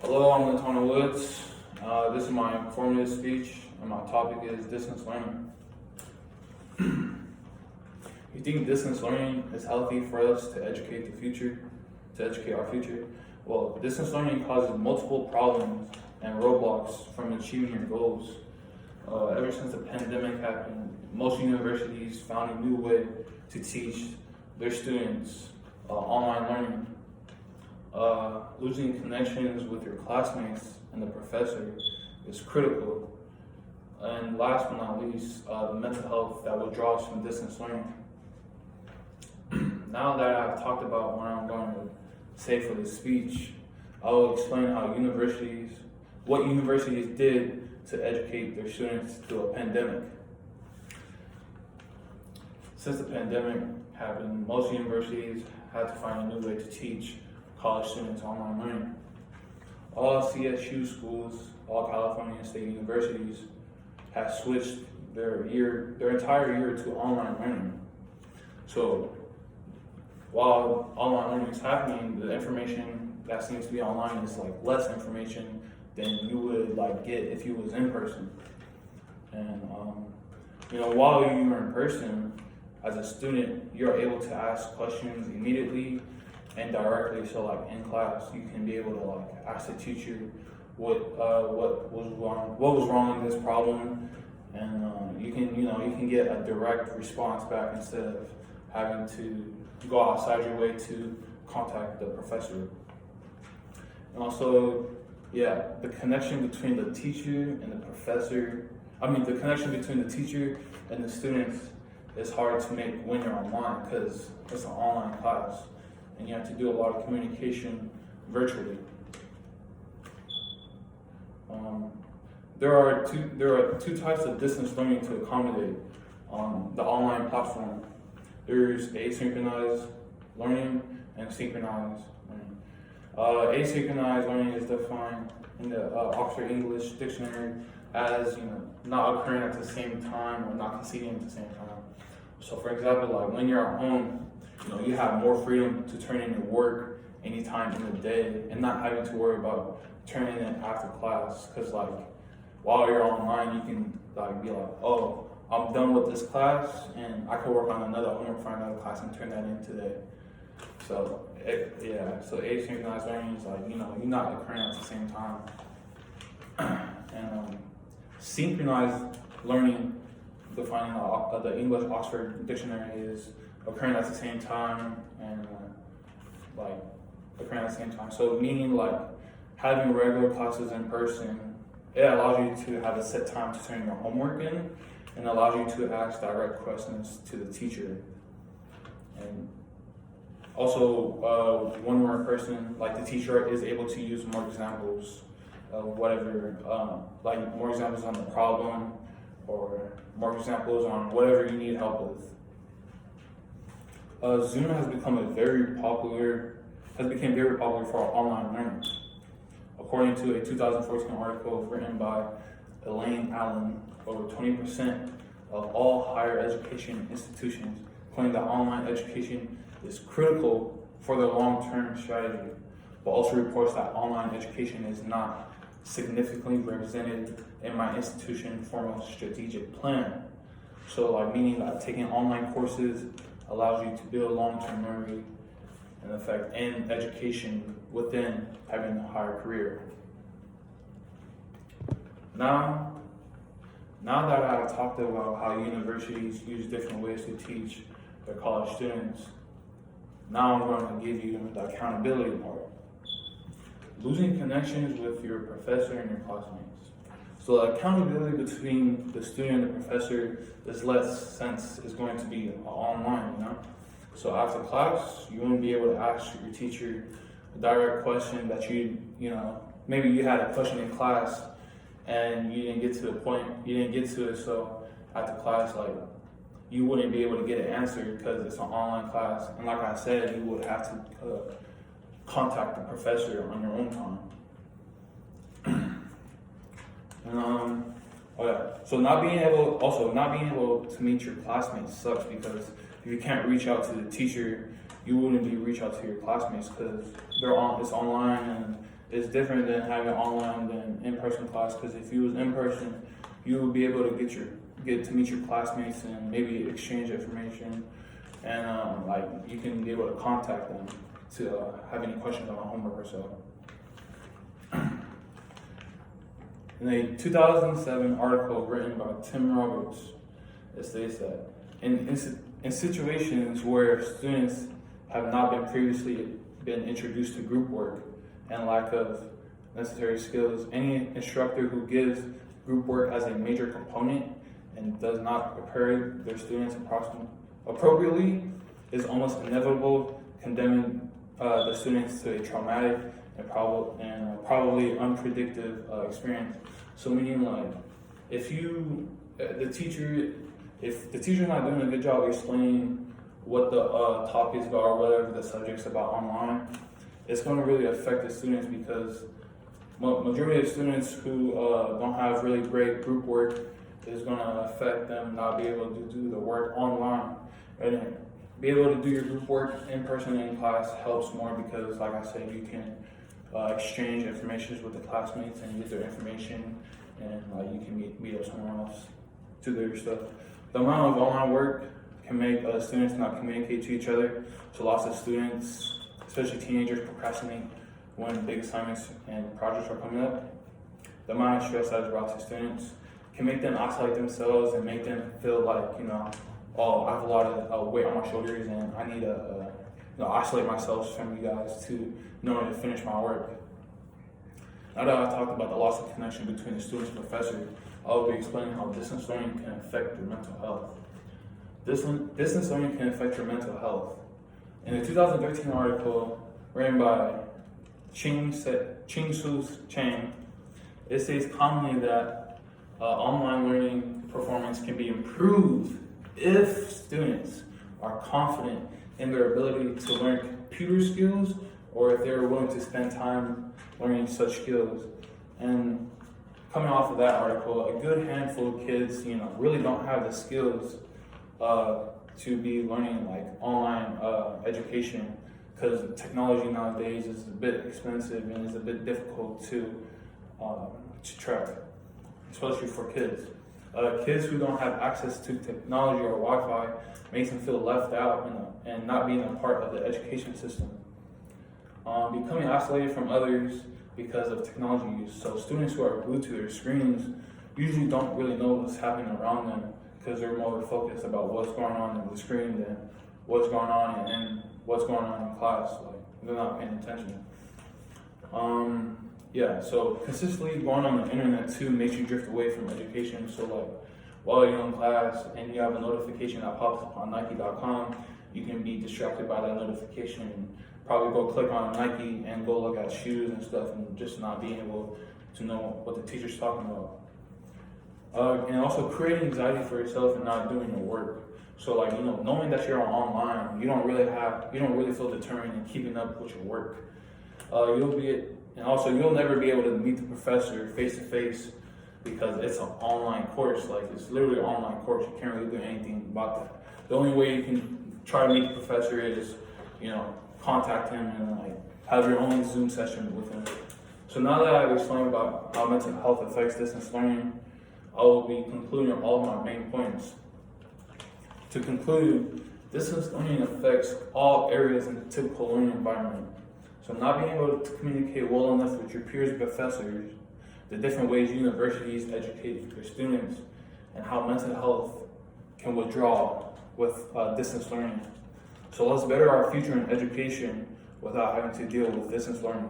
Hello, I'm Lantana Woods. This is my informative speech, and my topic is distance learning. You think distance learning is healthy for us to educate our future? Well, distance learning causes multiple problems and roadblocks from achieving your goals. Ever since the pandemic happened, most universities found a new way to teach their students online learning. Losing connections with your classmates and the professor is critical. And last but not least, the mental health that withdraws from distance learning. Now that I've talked about what I'm going to say for this speech, I will explain what universities did to educate their students through a pandemic. Since the pandemic happened, most universities had to find a new way to teach college students online learning. All CSU schools, all California state universities, have switched their entire year to online learning. So while online learning is happening, the information that seems to be online is like less information than you would get if you was in person. And while you're in person, as a student, you're able to ask questions immediately and directly. So in class, you can be able to ask the teacher what was wrong in this problem, and you can get a direct response back instead of having to go outside your way to contact the professor. And also, the connection between the teacher and the professor, the connection between the teacher and the students is hard to make when you're online because it's an online class and you have to do a lot of communication virtually. There are two types of distance learning to accommodate on the online platform. There's asynchronous learning and synchronized learning. Asynchronous learning is defined in the Oxford English Dictionary as not occurring at the same time or not succeeding at the same time. So for example, when you're at home, you have more freedom to turn in your work anytime in the day and not having to worry about turning in after class. Because while you're online, you can be oh, I'm done with this class and I can work on another homework for another class and turn that in today. So so asynchronous learning is you're not occurring at the same time. And synchronized learning, defining the English Oxford Dictionary, is occurring at the same time and occurring at the same time. So meaning having regular classes in person, it allows you to have a set time to turn your homework in and allows you to ask direct questions to the teacher. And also, when we're in person, the teacher is able to use more examples of whatever, more examples on the problem or more examples on whatever you need help with. Zoom has became very popular for online learning. According to a 2014 article written by Elaine Allen, over 20% of all higher education institutions claim that online education is critical for their long-term strategy, but also reports that online education is not significantly represented in my institution's formal strategic plan. So meaning that taking online courses allows you to build long-term memory and effect and education within having a higher career. Now that I've talked about how universities use different ways to teach their college students, now I'm going to give you the accountability part. Losing connections with your professor and your classmates. So the accountability between the student and the professor is less since it's going to be online, So after class, you won't be able to ask your teacher a direct question that maybe you had a question in class and you didn't get to it, so after class, you wouldn't be able to get it answered because it's an online class. And like I said, you would have to contact the professor on your own time. So not being able to meet your classmates sucks because if you can't reach out to the teacher, you wouldn't be reach out to your classmates because it's online and is different than having online than in-person class, because if you was in person, you would be able to get to meet your classmates and maybe exchange information, and like you can be able to contact them to have any questions on homework or so. In a 2007 article written by Tim Roberts, it states that in situations where students have not been previously been introduced to group work and lack of necessary skills, any instructor who gives group work as a major component and does not prepare their students appropriately is almost inevitable, condemning the students to a traumatic and probably unpredictable experience. So meaning like, if the teacher's not doing a good job explaining what the topics are or whatever the subject's about online, it's going to really affect the students, because majority of students who don't have really great group work is going to affect them not be able to do the work online. And be able to do your group work in person in class helps more, because like I said, you can exchange information with the classmates and get their information, and you can meet up somewhere else to do your stuff. The amount of online work can make students not communicate to each other. So lots of students, especially teenagers, procrastinate when big assignments and projects are coming up. The amount of stress that is brought to students can make them isolate themselves and make them feel like, oh, I have a lot of weight on my shoulders and I need to isolate myself from you guys to in order to finish my work. Now that I've talked about the loss of connection between the students and professor, I will be explaining how distance learning can affect your mental health. Distance learning can affect your mental health. In a 2013 article written by Ching-Soo Chang, it states commonly that online learning performance can be improved if students are confident in their ability to learn computer skills, or if they're willing to spend time learning such skills. And coming off of that article, a good handful of kids, really don't have the skills to be learning like online education, because technology nowadays is a bit expensive and is a bit difficult to track, especially for kids. Kids who don't have access to technology or Wi-Fi makes them feel left out and not being a part of the education system. Becoming isolated from others because of technology use. So students who are glued to their screens usually don't really know what's happening around them, because they're more focused about what's going on in the screen than what's going on and what's going on in class. Like, they're not paying attention. So consistently going on the internet too makes you drift away from education. So like, while you're in class and you have a notification that pops up on Nike.com, you can be distracted by that notification and probably go click on Nike and go look at shoes and stuff, and just not being able to know what the teacher's talking about. And also creating anxiety for yourself and not doing your work. So like, knowing that you're online, you don't really feel determined in keeping up with your work. You'll never be able to meet the professor face to face, because it's an online course. Like, it's literally an online course. You can't really do anything about that. The only way you can try to meet the professor is, contact him and have your own Zoom session with him. So now that I've explained about how mental health affects distance learning, I will be concluding all of my main points. To conclude, distance learning affects all areas in the typical learning environment. So not being able to communicate well enough with your peers and professors, the different ways universities educate their students, and how mental health can withdraw with distance learning. So let's better our future in education without having to deal with distance learning.